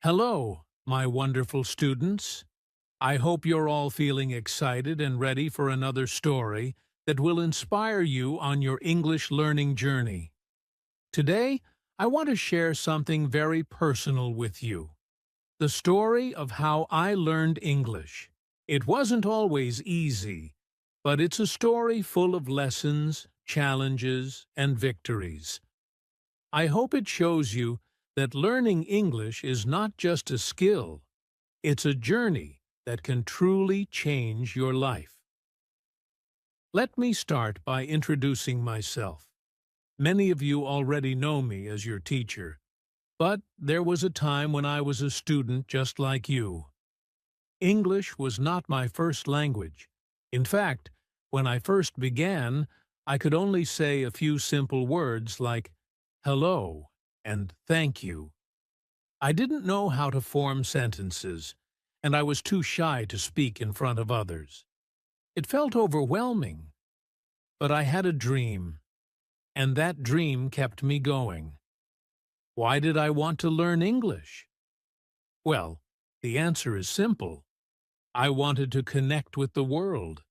Hello, my wonderful students. I hope you're all feeling excited and ready for another story that will inspire you on your English learning journey. Today, I want to share something very personal with you. The story of how I learned English. It wasn't always easy, but it's a story full of lessons, challenges, and victories. I hope it shows you that learning English is not just a skill, it's a journey that can truly change your life. Let me start by introducing myself. Many of you already know me as your teacher, but there was a time when I was a student just like you. English was not my first language. In fact, when I first began, I could only say a few simple words like hello and thank you. I didn't know how to form sentences, and I was too shy to speak in front of others. It felt overwhelming, but I had a dream, and that dream kept me going. Why did I want to learn English? Well, the answer is simple. I wanted to connect with the world.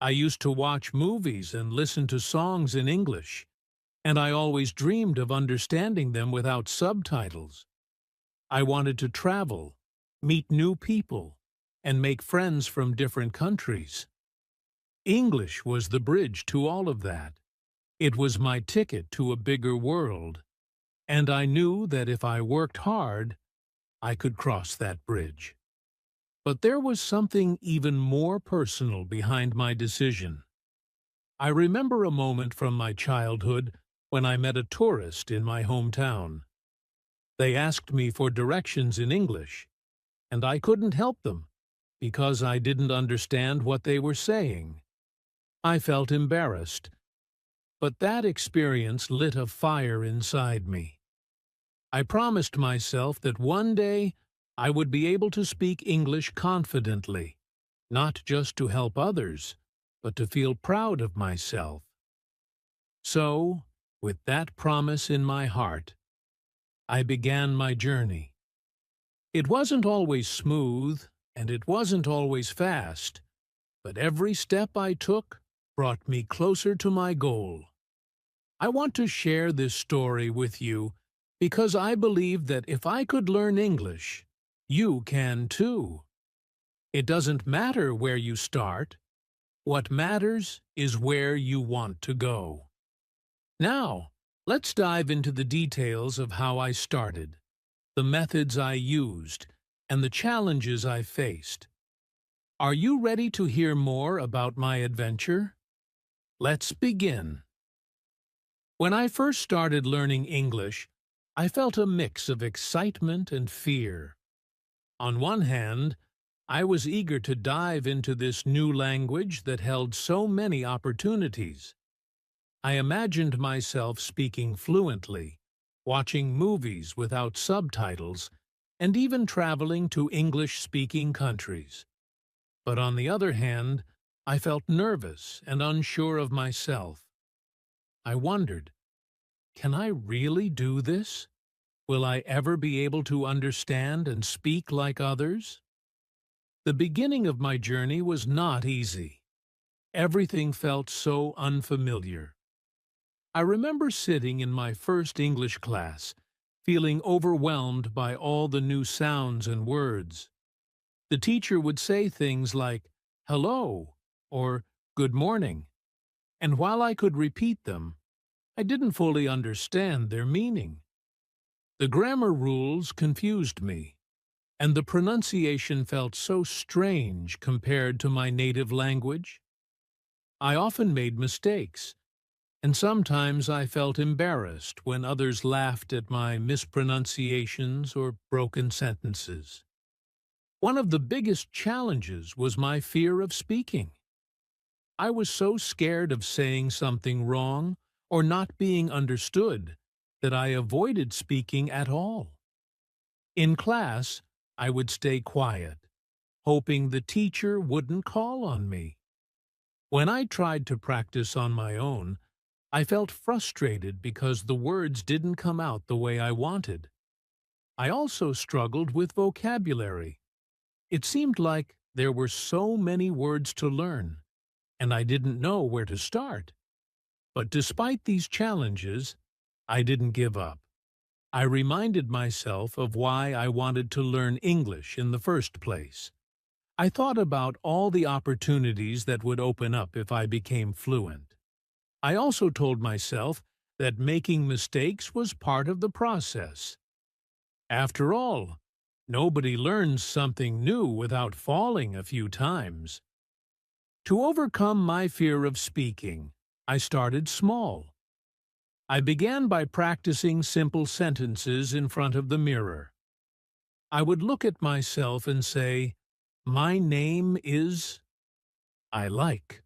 I used to watch movies and listen to songs in English, and I always dreamed of understanding them without subtitles. I wanted to travel, meet new people, and make friends from different countries. English was the bridge to all of that. It was my ticket to a bigger world, and I knew that if I worked hard, I could cross that bridge. But there was something even more personal behind my decision. I remember a moment from my childhood when I met a tourist in my hometown. They asked me for directions in English, and I couldn't help them because I didn't understand what they were saying. I felt embarrassed, but that experience lit a fire inside me. I promised myself that one day I would be able to speak English confidently, not just to help others, but to feel proud of myself. So, with that promise in my heart, I began my journey. It wasn't always smooth, and it wasn't always fast, but every step I took brought me closer to my goal. I want to share this story with you because I believe that if I could learn English, you can too. It doesn't matter where you start. What matters is where you want to go. Now, let's dive into the details of how I started, the methods I used, and the challenges I faced. Are you ready to hear more about my adventure? Let's begin. When I first started learning English, I felt a mix of excitement and fear. On one hand, I was eager to dive into this new language that held so many opportunities. I imagined myself speaking fluently, watching movies without subtitles, and even traveling to English-speaking countries. But on the other hand, I felt nervous and unsure of myself. I wondered, can I really do this? Will I ever be able to understand and speak like others? The beginning of my journey was not easy. Everything felt so unfamiliar. I remember sitting in my first English class, feeling overwhelmed by all the new sounds and words. The teacher would say things like, hello, or good morning, and while I could repeat them, I didn't fully understand their meaning. The grammar rules confused me, and the pronunciation felt so strange compared to my native language. I often made mistakes, and sometimes I felt embarrassed when others laughed at my mispronunciations or broken sentences. One of the biggest challenges was my fear of speaking. I was so scared of saying something wrong or not being understood that I avoided speaking at all. In class, I would stay quiet, hoping the teacher wouldn't call on me. When I tried to practice on my own, I felt frustrated because the words didn't come out the way I wanted. I also struggled with vocabulary. It seemed like there were so many words to learn, and I didn't know where to start. But despite these challenges, I didn't give up. I reminded myself of why I wanted to learn English in the first place. I thought about all the opportunities that would open up if I became fluent. I also told myself that making mistakes was part of the process. After all, nobody learns something new without falling a few times. To overcome my fear of speaking, I started small. I began by practicing simple sentences in front of the mirror. I would look at myself and say, "My name is I like,"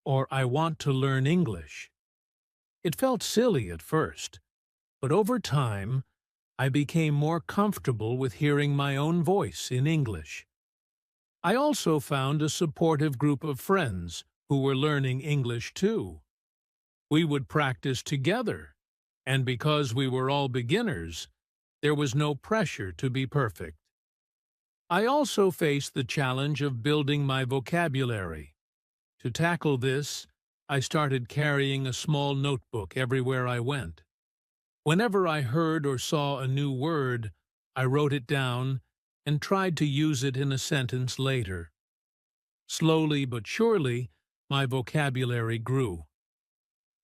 or "I want to learn English." It felt silly at first, but over time, I became more comfortable with hearing my own voice in English. I also found a supportive group of friends who were learning English too. We would practice together, and because we were all beginners, there was no pressure to be perfect. I also faced the challenge of building my vocabulary. To tackle this, I started carrying a small notebook everywhere I went. Whenever I heard or saw a new word, I wrote it down and tried to use it in a sentence later. Slowly but surely, my vocabulary grew.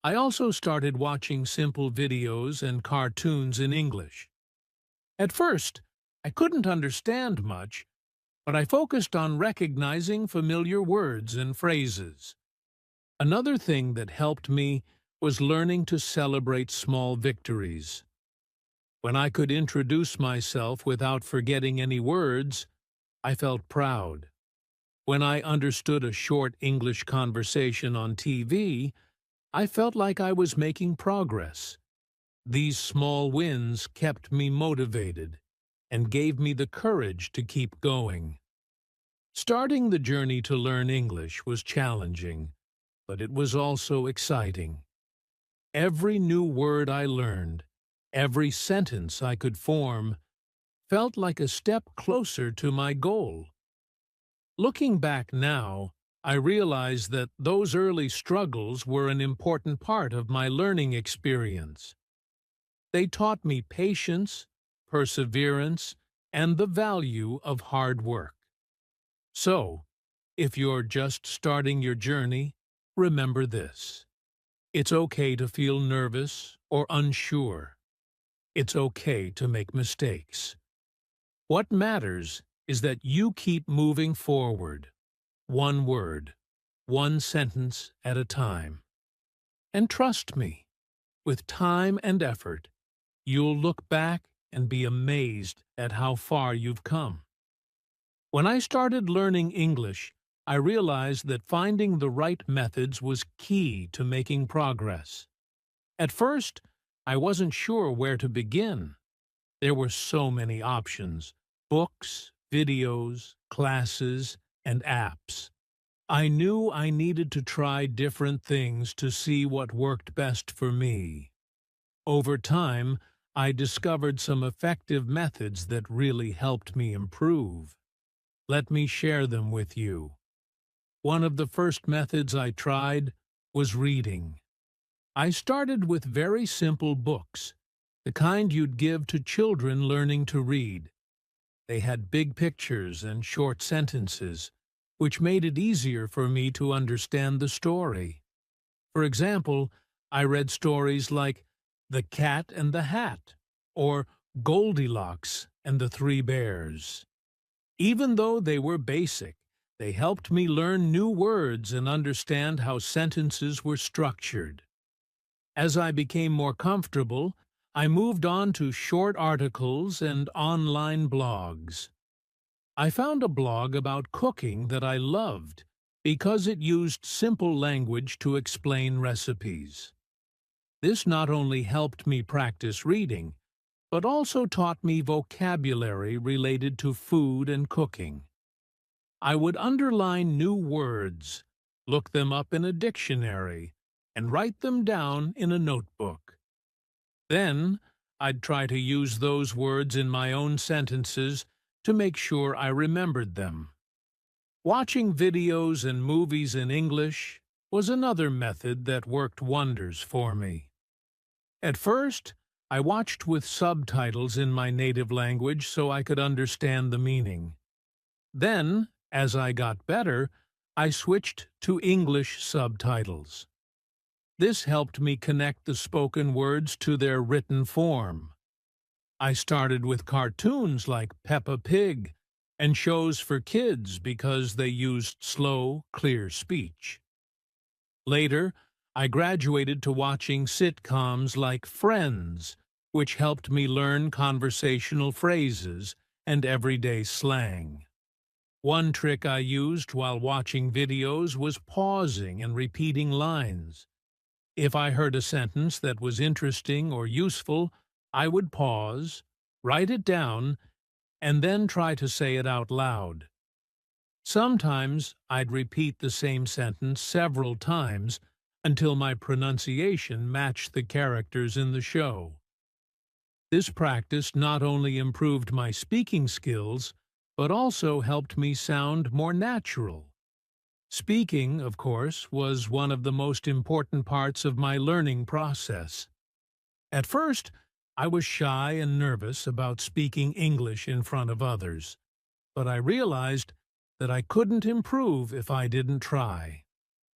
I also started watching simple videos and cartoons in English. At first, I couldn't understand much, but I focused on recognizing familiar words and phrases. Another thing that helped me was learning to celebrate small victories. When I could introduce myself without forgetting any words, I felt proud. When I understood a short English conversation on TV, I felt like I was making progress. These small wins kept me motivated and gave me the courage to keep going. Starting the journey to learn English was challenging, but it was also exciting. Every new word I learned, every sentence I could form, felt like a step closer to my goal. Looking back now, I realize that those early struggles were an important part of my learning experience. They taught me patience, perseverance, and the value of hard work. So, if you're just starting your journey, remember this. It's okay to feel nervous or unsure. It's okay to make mistakes. What matters is that you keep moving forward, one word, one sentence at a time. And trust me, with time and effort, you'll look back and be amazed at how far you've come. When I started learning English, I realized that finding the right methods was key to making progress. At first, I wasn't sure where to begin. There were so many options: books, videos, classes, and apps. I knew I needed to try different things to see what worked best for me. Over time, I discovered some effective methods that really helped me improve. Let me share them with you. One of the first methods I tried was reading. I started with very simple books, the kind you'd give to children learning to read. They had big pictures and short sentences, which made it easier for me to understand the story. For example, I read stories like The Cat and the Hat or Goldilocks and the Three Bears. Even though they were basic, they helped me learn new words and understand how sentences were structured. As I became more comfortable, I moved on to short articles and online blogs. I found a blog about cooking that I loved because it used simple language to explain recipes. This not only helped me practice reading, but also taught me vocabulary related to food and cooking. I would underline new words, look them up in a dictionary, and write them down in a notebook. Then, I'd try to use those words in my own sentences to make sure I remembered them. Watching videos and movies in English was another method that worked wonders for me. At first, I watched with subtitles in my native language so I could understand the meaning. Then, as I got better, I switched to English subtitles. This helped me connect the spoken words to their written form. I started with cartoons like Peppa Pig and shows for kids because they used slow, clear speech. Later, I graduated to watching sitcoms like Friends, which helped me learn conversational phrases and everyday slang. One trick I used while watching videos was pausing and repeating lines. If I heard a sentence that was interesting or useful, I would pause, write it down, and then try to say it out loud. Sometimes I'd repeat the same sentence several times until my pronunciation matched the characters in the show. This practice not only improved my speaking skills, but also helped me sound more natural. Speaking, of course, was one of the most important parts of my learning process. At first, I was shy and nervous about speaking English in front of others, but I realized that I couldn't improve if I didn't try.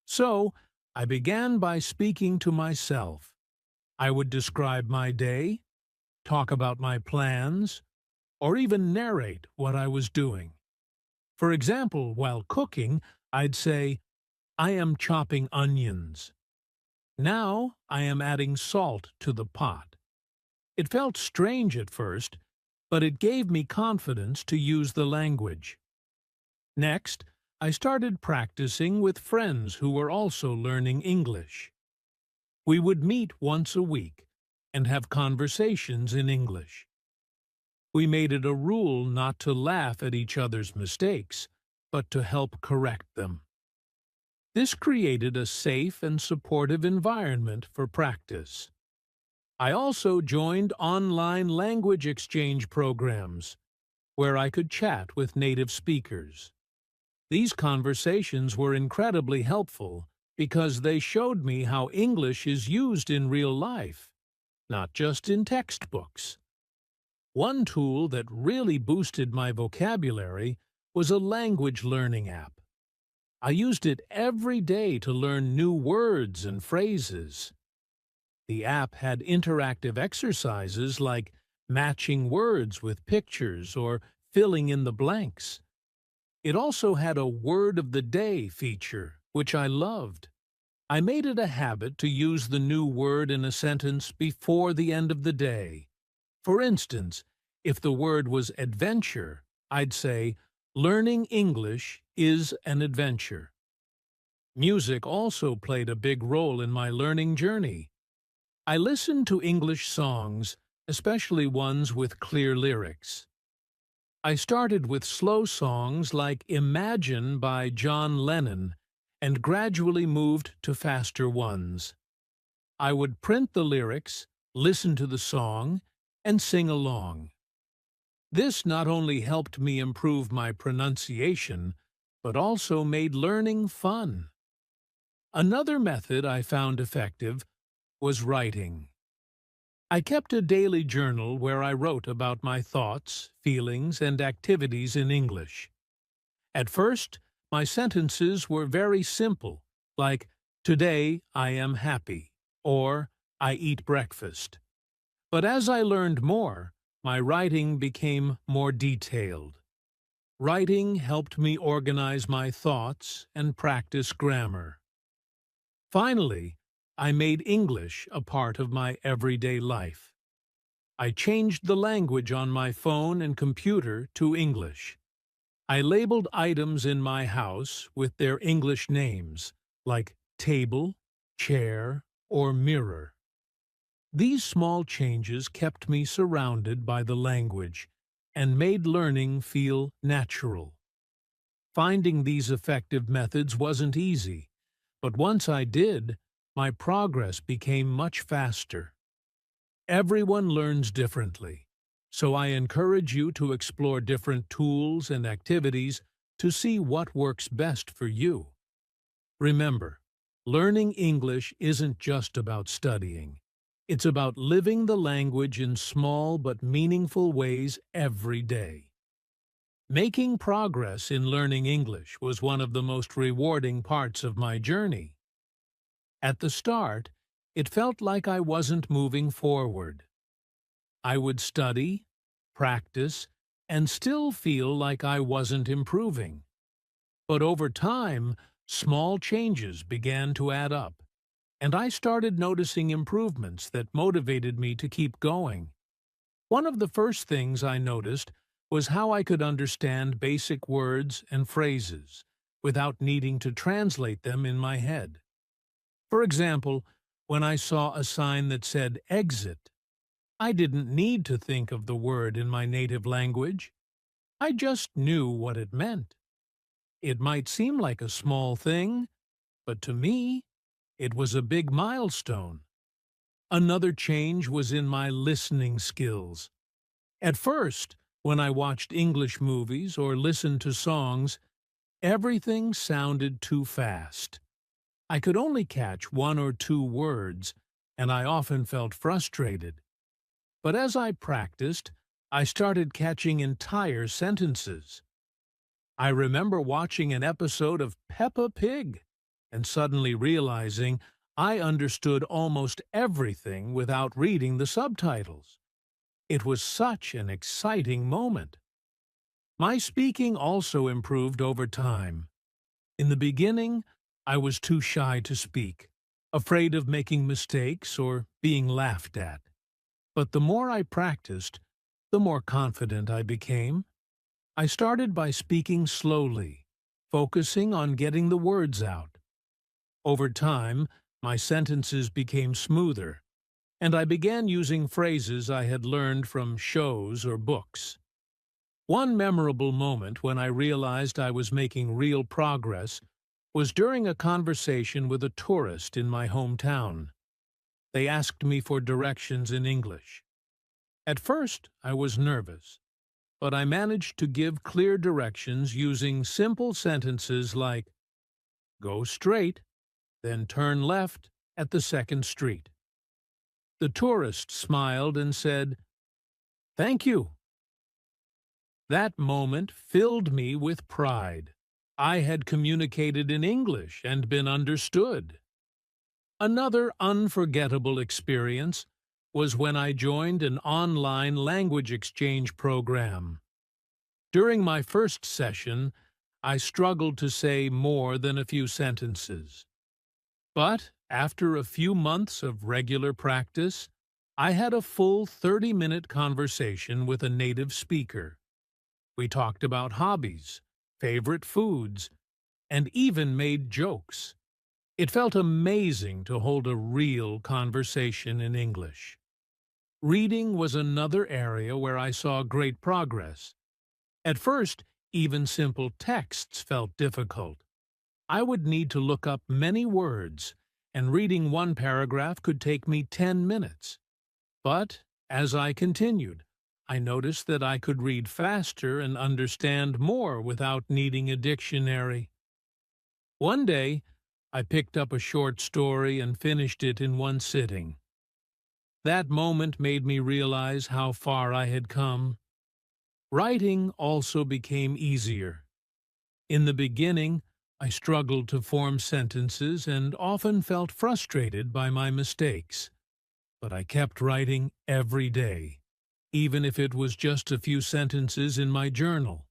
So, I began by speaking to myself. I would describe my day, talk about my plans, or even narrate what I was doing. For example, while cooking, I'd say, "I am chopping onions. Now I am adding salt to the pot." It felt strange at first, but it gave me confidence to use the language. Next, I started practicing with friends who were also learning English. We would meet once a week and have conversations in English. We made it a rule not to laugh at each other's mistakes, but to help correct them. This created a safe and supportive environment for practice. I also joined online language exchange programs, where I could chat with native speakers. These conversations were incredibly helpful because they showed me how English is used in real life, not just in textbooks. One tool that really boosted my vocabulary was a language learning app. I used it every day to learn new words and phrases. The app had interactive exercises like matching words with pictures or filling in the blanks. It also had a word of the day feature, which I loved. I made it a habit to use the new word in a sentence before the end of the day. For instance, if the word was adventure, I'd say, "Learning English is an adventure." Music also played a big role in my learning journey. I listened to English songs, especially ones with clear lyrics. I started with slow songs like Imagine by John Lennon and gradually moved to faster ones. I would print the lyrics, listen to the song, and sing along. This not only helped me improve my pronunciation, but also made learning fun. Another method I found effective was writing. I kept a daily journal where I wrote about my thoughts, feelings, and activities in English. At first, my sentences were very simple, like, "Today I am happy," or "I eat breakfast." But as I learned more, my writing became more detailed. Writing helped me organize my thoughts and practice grammar. Finally, I made English a part of my everyday life. I changed the language on my phone and computer to English. I labeled items in my house with their English names, like table, chair, or mirror. These small changes kept me surrounded by the language and made learning feel natural. Finding these effective methods wasn't easy, but once I did, my progress became much faster. Everyone learns differently, so I encourage you to explore different tools and activities to see what works best for you. Remember, learning English isn't just about studying. It's about living the language in small but meaningful ways every day. Making progress in learning English was one of the most rewarding parts of my journey. At the start, it felt like I wasn't moving forward. I would study, practice, and still feel like I wasn't improving. But over time, small changes began to add up, and I started noticing improvements that motivated me to keep going. One of the first things I noticed was how I could understand basic words and phrases without needing to translate them in my head. For example, when I saw a sign that said exit, I didn't need to think of the word in my native language. I just knew what it meant. It might seem like a small thing, but to me, it was a big milestone. Another change was in my listening skills. At first, when I watched English movies or listened to songs, everything sounded too fast. I could only catch one or two words, and I often felt frustrated. But as I practiced, I started catching entire sentences. I remember watching an episode of Peppa Pig and suddenly realizing I understood almost everything without reading the subtitles. It was such an exciting moment. My speaking also improved over time. In the beginning, I was too shy to speak, afraid of making mistakes or being laughed at. But the more I practiced, the more confident I became. I started by speaking slowly, focusing on getting the words out. Over time, my sentences became smoother, and I began using phrases I had learned from shows or books. One memorable moment when I realized I was making real progress was during a conversation with a tourist in my hometown. They asked me for directions in English. At first, I was nervous, but I managed to give clear directions using simple sentences like, "Go straight, then turn left at the second street." The tourist smiled and said, "Thank you." That moment filled me with pride. I had communicated in English and been understood. Another unforgettable experience was when I joined an online language exchange program. During my first session, I struggled to say more than a few sentences. But after a few months of regular practice, I had a full 30-minute conversation with a native speaker. We talked about hobbies, favorite foods, and even made jokes. It felt amazing to hold a real conversation in English. Reading was another area where I saw great progress. At first, even simple texts felt difficult. I would need to look up many words, and reading one paragraph could take me 10 minutes. But as I continued, I noticed that I could read faster and understand more without needing a dictionary. One day, I picked up a short story and finished it in one sitting. That moment made me realize how far I had come. Writing also became easier. In the beginning, I struggled to form sentences and often felt frustrated by my mistakes. But I kept writing every day, even if it was just a few sentences in my journal.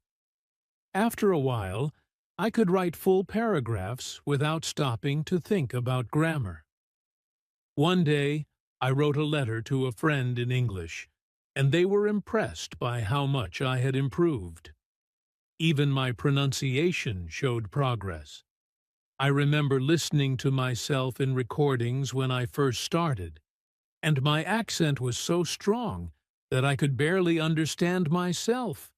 After a while, I could write full paragraphs without stopping to think about grammar. One day, I wrote a letter to a friend in English, and they were impressed by how much I had improved. Even my pronunciation showed progress. I remember listening to myself in recordings when I first started, and my accent was so strong that I could barely understand myself.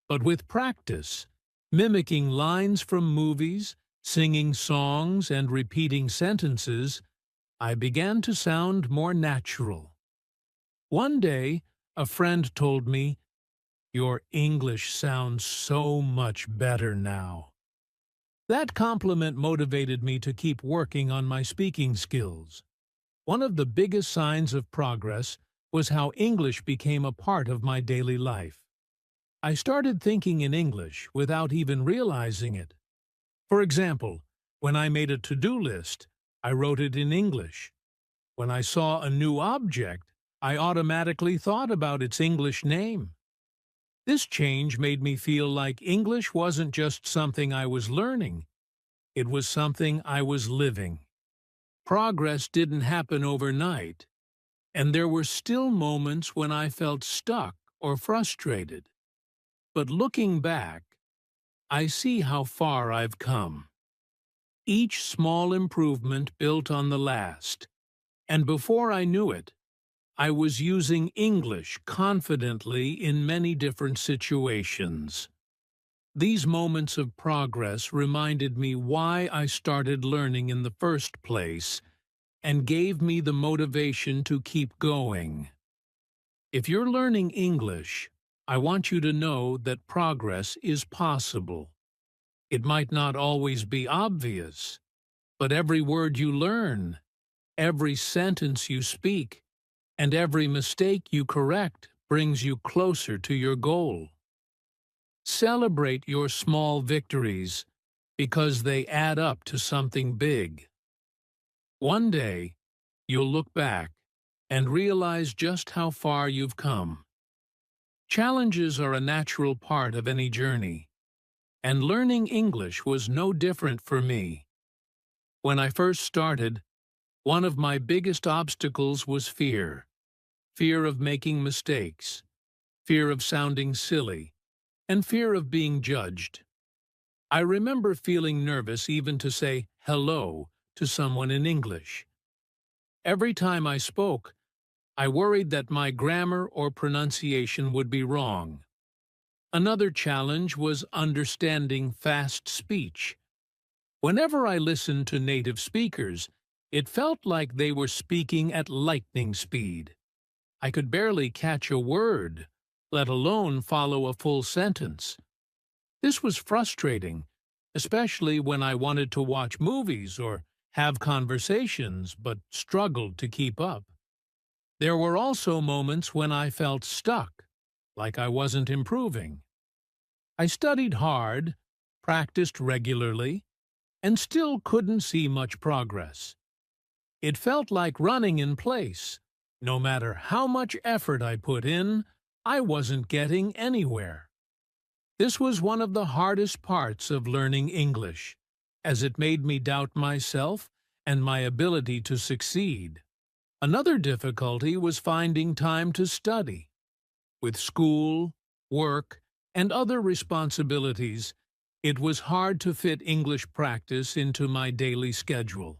But with practice, mimicking lines from movies, singing songs, and repeating sentences, I began to sound more natural. One day, a friend told me, "Your English sounds so much better now." That compliment motivated me to keep working on my speaking skills. One of the biggest signs of progress was how English became a part of my daily life. I started thinking in English without even realizing it. For example, when I made a to-do list, I wrote it in English. When I saw a new object, I automatically thought about its English name. This change made me feel like English wasn't just something I was learning, it was something I was living. Progress didn't happen overnight, and there were still moments when I felt stuck or frustrated. But looking back, I see how far I've come. Each small improvement built on the last, and before I knew it, I was using English confidently in many different situations. These moments of progress reminded me why I started learning in the first place and gave me the motivation to keep going. If you're learning English, I want you to know that progress is possible. It might not always be obvious, but every word you learn, every sentence you speak, and every mistake you correct brings you closer to your goal. Celebrate your small victories because they add up to something big. One day, you'll look back and realize just how far you've come. Challenges are a natural part of any journey, and learning English was no different for me. When I first started, one of my biggest obstacles was fear. Fear of making mistakes, fear of sounding silly, and fear of being judged. I remember feeling nervous even to say hello to someone in English. Every time I spoke, I worried that my grammar or pronunciation would be wrong. Another challenge was understanding fast speech. Whenever I listened to native speakers, it felt like they were speaking at lightning speed. I could barely catch a word, let alone follow a full sentence. This was frustrating, especially when I wanted to watch movies or have conversations but struggled to keep up. There were also moments when I felt stuck, like I wasn't improving. I studied hard, practiced regularly, and still couldn't see much progress. It felt like running in place. No matter how much effort I put in, I wasn't getting anywhere. This was one of the hardest parts of learning English, as it made me doubt myself and my ability to succeed. Another difficulty was finding time to study. With school, work, and other responsibilities, it was hard to fit English practice into my daily schedule.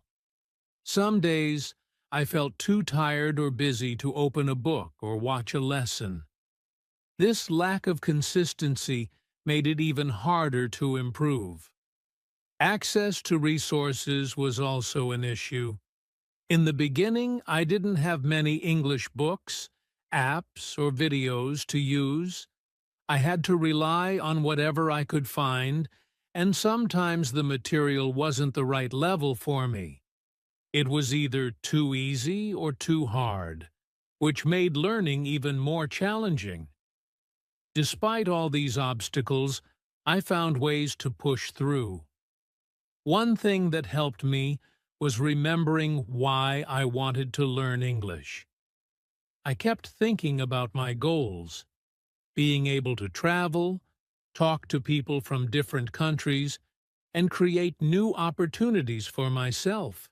Some days, I felt too tired or busy to open a book or watch a lesson. This lack of consistency made it even harder to improve. Access to resources was also an issue. In the beginning, I didn't have many English books, apps, or videos to use. I had to rely on whatever I could find, and sometimes the material wasn't the right level for me. It was either too easy or too hard, which made learning even more challenging. Despite all these obstacles, I found ways to push through. One thing that helped me was remembering why I wanted to learn English. I kept thinking about my goals, being able to travel, talk to people from different countries, and create new opportunities for myself.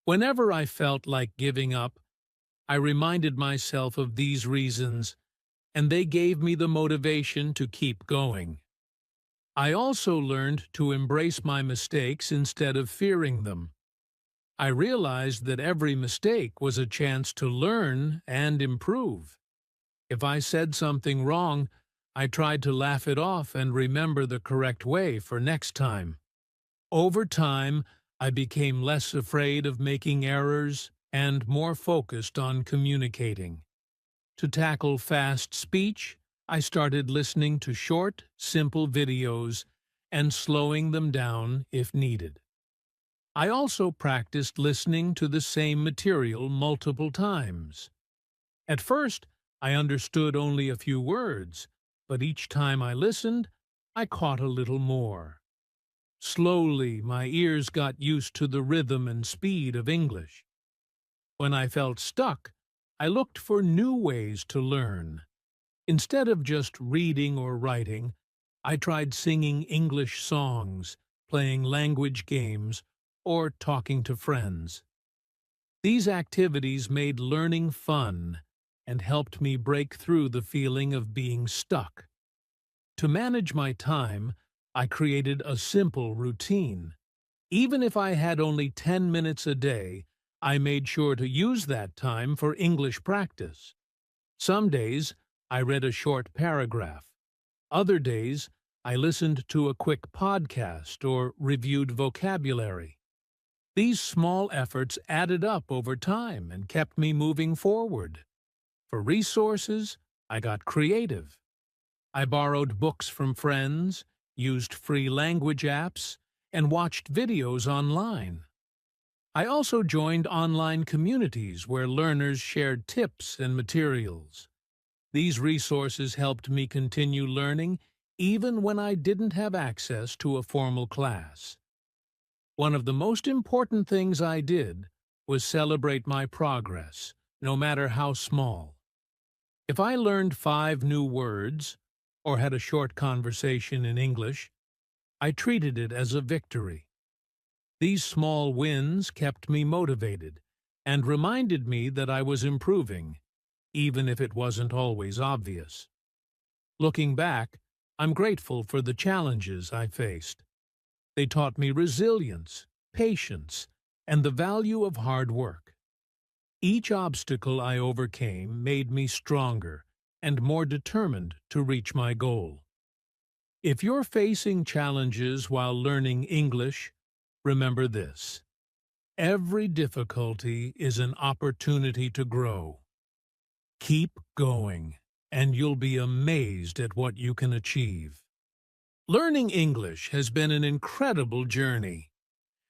Whenever I felt like giving up, I reminded myself of these reasons, and they gave me the motivation to keep going. I also learned to embrace my mistakes instead of fearing them. I realized that every mistake was a chance to learn and improve. If I said something wrong, I tried to laugh it off and remember the correct way for next time. Over time, I became less afraid of making errors and more focused on communicating. To tackle fast speech, I started listening to short, simple videos and slowing them down if needed. I also practiced listening to the same material multiple times. At first, I understood only a few words, but each time I listened, I caught a little more. Slowly, my ears got used to the rhythm and speed of English. When I felt stuck, I looked for new ways to learn. Instead of just reading or writing, I tried singing English songs, playing language games, or talking to friends. These activities made learning fun and helped me break through the feeling of being stuck. To manage my time, I created a simple routine. Even if I had only 10 minutes a day, I made sure to use that time for English practice. Some days, I read a short paragraph. Other days, I listened to a quick podcast or reviewed vocabulary. These small efforts added up over time and kept me moving forward. For resources, I got creative. I borrowed books from friends, used free language apps, and watched videos online. I also joined online communities where learners shared tips and materials. These resources helped me continue learning even when I didn't have access to a formal class. One of the most important things I did was celebrate my progress, no matter how small. If I learned 5 new words or had a short conversation in English, I treated it as a victory. These small wins kept me motivated and reminded me that I was improving, even if it wasn't always obvious. Looking back, I'm grateful for the challenges I faced. They taught me resilience, patience, and the value of hard work. Each obstacle I overcame made me stronger and more determined to reach my goal. If you're facing challenges while learning English, remember this: every difficulty is an opportunity to grow. Keep going, and you'll be amazed at what you can achieve. Learning English has been an incredible journey,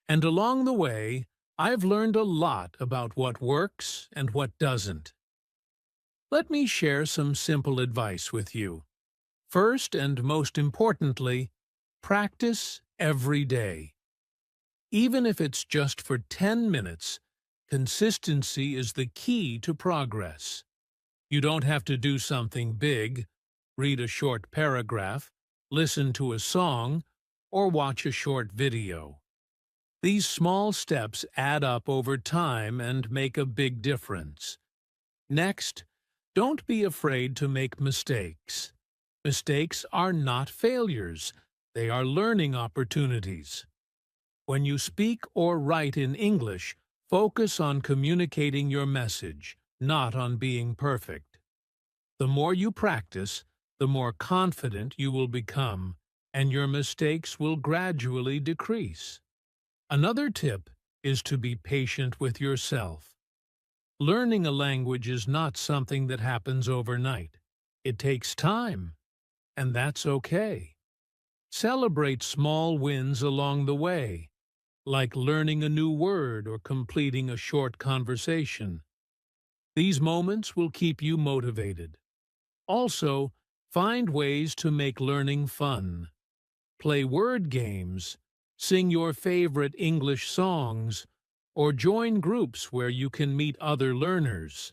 and along the way, I've learned a lot about what works and what doesn't. Let me share some simple advice with you. First and most importantly, practice every day. Even if it's just for 10 minutes, consistency is the key to progress. You don't have to do something big, read a short paragraph, listen to a song, or watch a short video. These small steps add up over time and make a big difference. Next, don't be afraid to make mistakes. Mistakes are not failures, they are learning opportunities. When you speak or write in English, focus on communicating your message, not on being perfect. The more you practice, the more confident you will become, and your mistakes will gradually decrease. Another tip is to be patient with yourself. Learning a language is not something that happens overnight. It takes time, and that's okay. Celebrate small wins along the way, like learning a new word or completing a short conversation. These moments will keep you motivated. Also, find ways to make learning fun. Play word games, sing your favorite English songs, or join groups where you can meet other learners.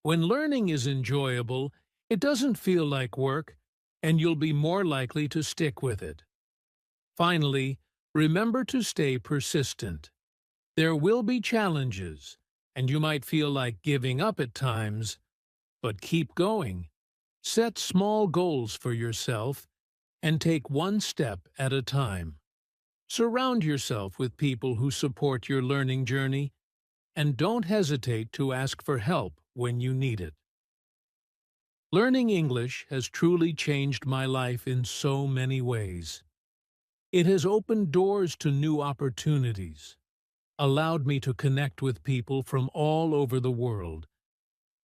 When learning is enjoyable, it doesn't feel like work, and you'll be more likely to stick with it. Finally, remember to stay persistent. There will be challenges, and you might feel like giving up at times, but keep going. Set small goals for yourself and take one step at a time. Surround yourself with people who support your learning journey, and don't hesitate to ask for help when you need it. Learning English has truly changed my life in so many ways. It has opened doors to new opportunities, allowed me to connect with people from all over the world,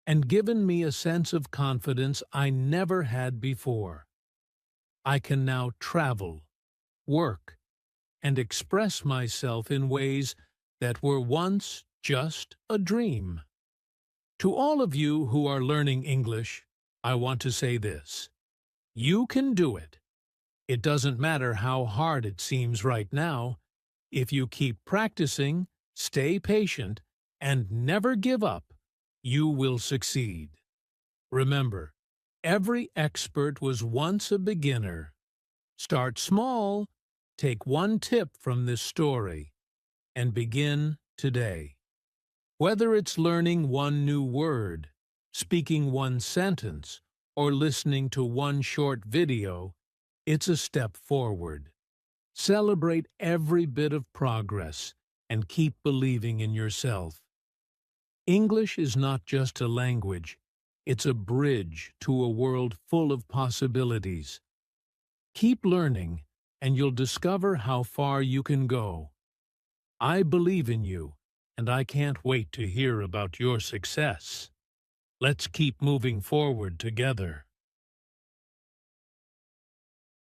and given me a sense of confidence I never had before. I can now travel, work, and express myself in ways that were once just a dream. To all of you who are learning English, I want to say this. You can do it. It doesn't matter how hard it seems right now. If you keep practicing, stay patient, and never give up, you will succeed. Remember, every expert was once a beginner. Start small, take one tip from this story, and begin today. Whether it's learning one new word, speaking one sentence, or listening to one short video, it's a step forward. Celebrate every bit of progress and keep believing in yourself. English is not just a language, it's a bridge to a world full of possibilities. Keep learning, and you'll discover how far you can go. I believe in you, and I can't wait to hear about your success. Let's keep moving forward together.